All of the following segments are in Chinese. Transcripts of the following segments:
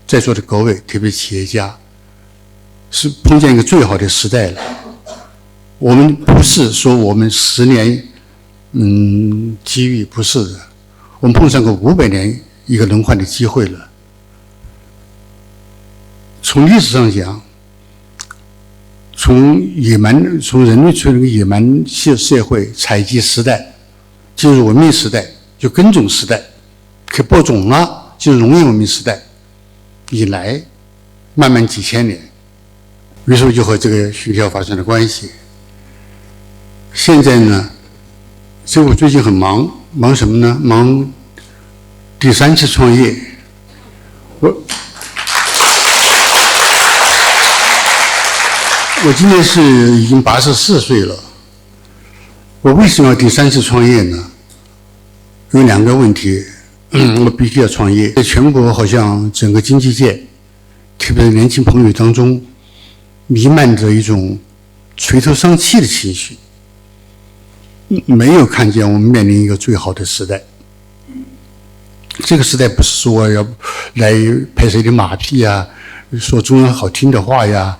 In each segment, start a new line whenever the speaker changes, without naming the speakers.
在座的各位，特别企业家，是碰见一个最好的时代了。我们不是说我们10年，机遇，不是的，我们碰上个500年一个轮换的机会了。从历史上讲，从人类从那个野蛮社会采集时代，进入文明时代，就耕种时代，可以播种了，进入农业文明时代以来，慢慢几千年，于是就和这个学校发生了关系。现在呢，所以我最近很忙什么呢？忙第3次创业。我今年是已经84岁了。我为什么要第3次创业呢？有2个问题，我必须要创业。在全国好像整个经济界，特别是年轻朋友当中，弥漫着一种垂头丧气的情绪，没有看见我们面临一个最好的时代。这个时代不是说要来拍谁的马屁呀，说中央好听的话呀，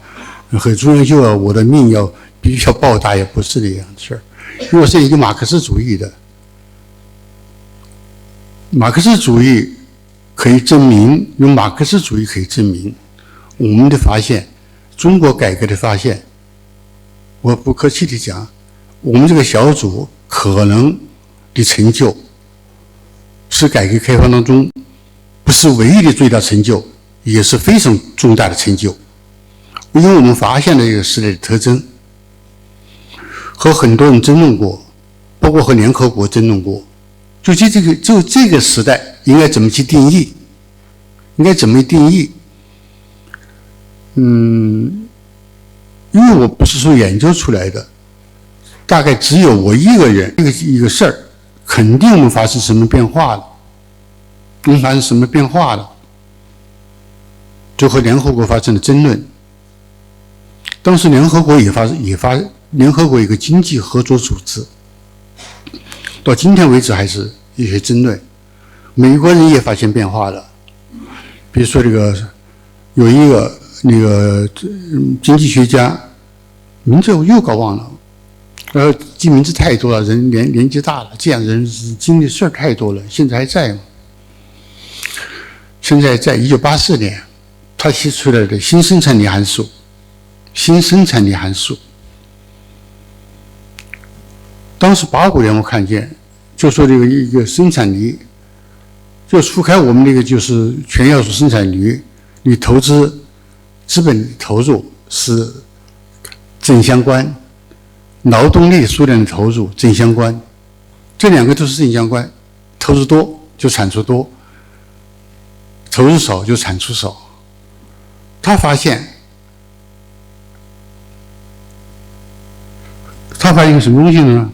和中央就要我的命必须要报答，也不是这样的事儿。因为我是一个马克思主义的，马克思主义可以证明，用马克思主义可以证明我们的发现，中国改革的发现。我不客气地讲，我们这个小组可能的成就，是改革开放当中不是唯一的最大成就，也是非常重大的成就。因为我们发现了一个时代的特征，和很多人争论过，包括和联合国争论过，就这个时代应该怎么去定义，应该怎么定义？因为我不是说研究出来的，大概只有我一个人一个事儿，肯定我们发生什么变化了，就和联合国发生了争论。当时联合国联合国一个经济合作组织，到今天为止还是有些争论。美国人也发现变化了，比如说这个有一个经济学家，名字我又搞忘了，记名字太多了，人年纪大了，这样人经历事儿太多了，现在还在吗？现在在1984年，他提出来的新生产力函数。当时85年我看见，就说这个一个生产力，就除开我们那个就是全要素生产率，你投资资本投入是正相关，劳动力数量的投入正相关，这2个都是正相关。投入多就产出多，投入少就产出少。他发现什么东西呢？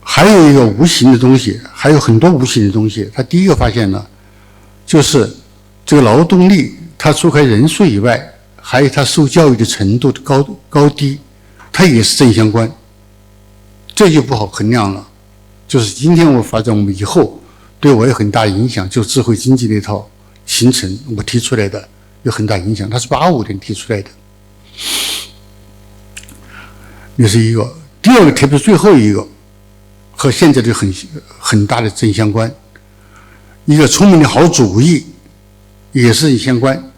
还有一个无形的东西，还有很多无形的东西。他第一个发现了，就是这个劳动力，它除开人数以外，还有它受教育的程度的高低，它也是正相关。这就不好衡量了。就是今天我发展，我们以后对我有很大影响，就智慧经济那套形成，我提出来的有很大影响。它是85年提出来的，这是一个。第2个，特别是最后一个，和现在的很大的正相关。一个聪明的好主意也是相关，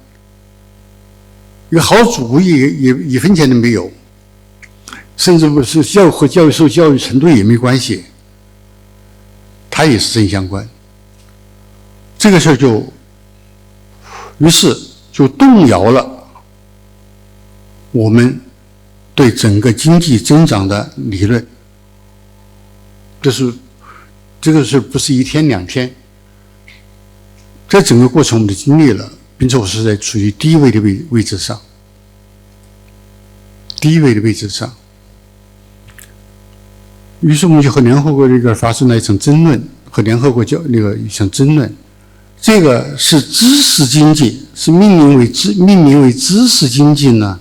一个好主意也1分钱都没有，甚至不是和受教育程度也没关系，它也是正相关。这个事儿于是就动摇了我们对整个经济增长的理论。这个事不是1天2天，在整个过程我们都经历了，并且我是在处于低位的位置上。于是我们就和联合国这个发生了一场争论，和联合国一场争论。这个是知识经济，是命名为知识经济呢，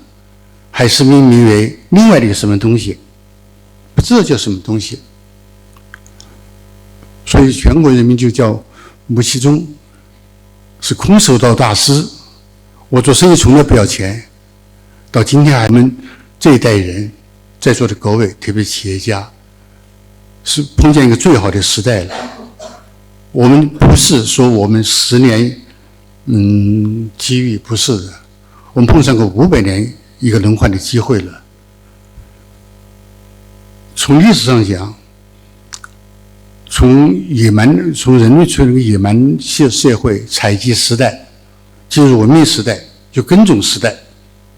还是命名为另外的一个什么东西？不知道叫什么东西。所以全国人民就叫毛泽东是空手道大师，我做生意从来不要钱，到今天我们这一代人在座的各位，特别企业家，是碰见一个最好的时代了。我们不是说我们10年机遇，不是的，我们碰上过500年一个轮换的机会了。从历史上讲，从人类从野蛮社会、采集时代进入文明时代，就耕种时代，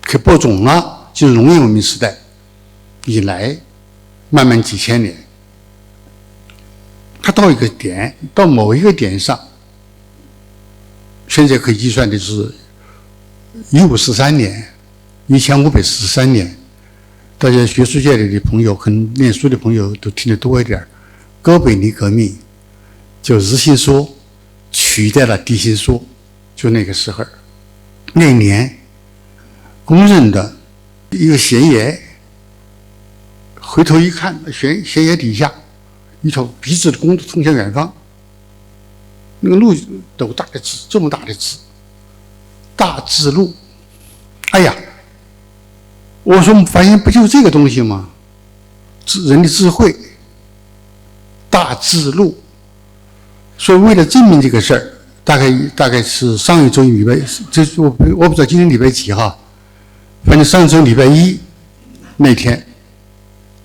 可播种了，进入农业文明时代以来，慢慢几千年，它到一个点，到某一个点上，现在可以计算的是1543年，1543年。大家学术界里的朋友，可能念书的朋友都听得多一点。哥白尼革命，就日心说取代了地心说，就那个时候，那年，公认的一个悬崖，回头一看，悬崖底下一条笔直的公路通向远方，那个路斗大的字，这么大的字，大智路。哎呀！我说，发现不就是这个东西吗？人的智慧，大智路。所以为了证明这个事儿，大概是上一周礼拜，这我不知道今天礼拜几哈，反正上周礼拜1那天，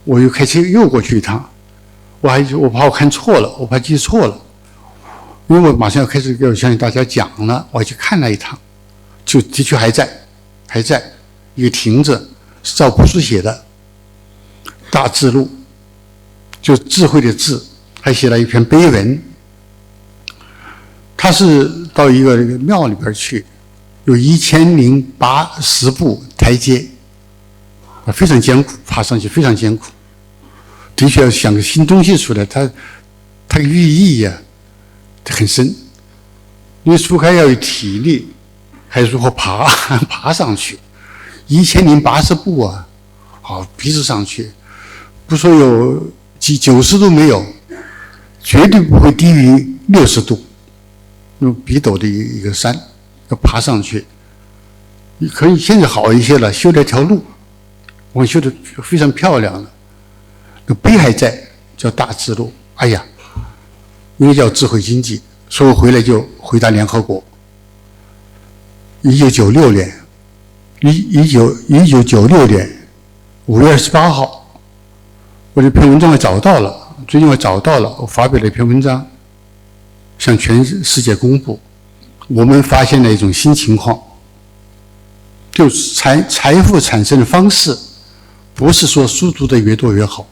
我又开车又过去一趟，我怕我看错了，我怕记错了，因为我马上要开始要向大家讲了，我去看了一趟，就的确还在，一个亭子。是赵朴初写的《大智路》，就智慧的智，还写了一篇碑文。他是到一个那个庙里边去，有1080步台阶，非常艰苦，爬上去非常艰苦。的确要想个新东西出来，它寓意呀，很深。因为除开要有体力，还如何爬上去。1080步啊，好，笔直上去，不说有90度没有，绝对不会低于60度，用笔陡的一个山要爬上去。可以现在好一些了，修了一条路，我修得非常漂亮了。那碑还在，叫大智路。哎呀，因为叫智慧经济，所以我回来就回答联合国。1996年。1996年5月28号，我这篇文章我找到了，最近我找到了，我发表了一篇文章，向全世界公布，我们发现了一种新情况，就财富产生的方式，不是说书读得越多越好，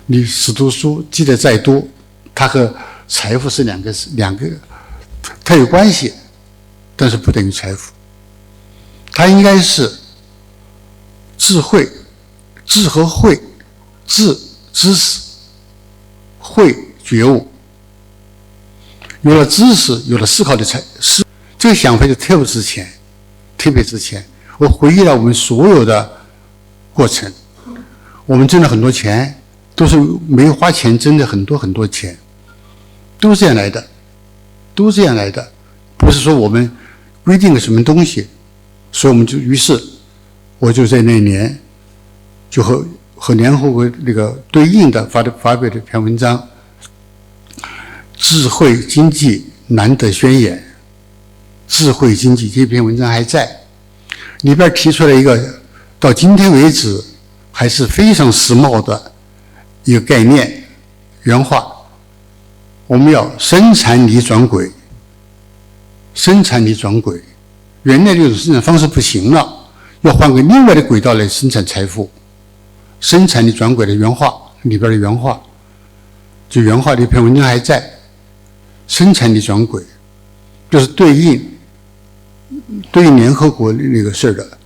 你只读书记得再多，它和财富是两个，它有关系，但是不等于财富。它应该是智慧，智和慧，智知识，慧觉悟。有了知识，有了思考的这个想法就特别值钱。我回忆了我们所有的过程，我们挣了很多钱，都是没花钱挣的很多钱，都是这样来的，不是说我们规定了什么东西。所以于是我就在那年就和联合国那个对应的发表了一篇文章《智慧经济难得宣言》。智慧经济这篇文章还在里边，提出了一个到今天为止还是非常时髦的一个概念，原话：我们要生产力转轨。原来这种生产方式不行了，要换个另外的轨道来生产财富。生产力转轨的原话里边的原话，就原话这篇文章还在。生产力转轨就是对应联合国那个事儿的，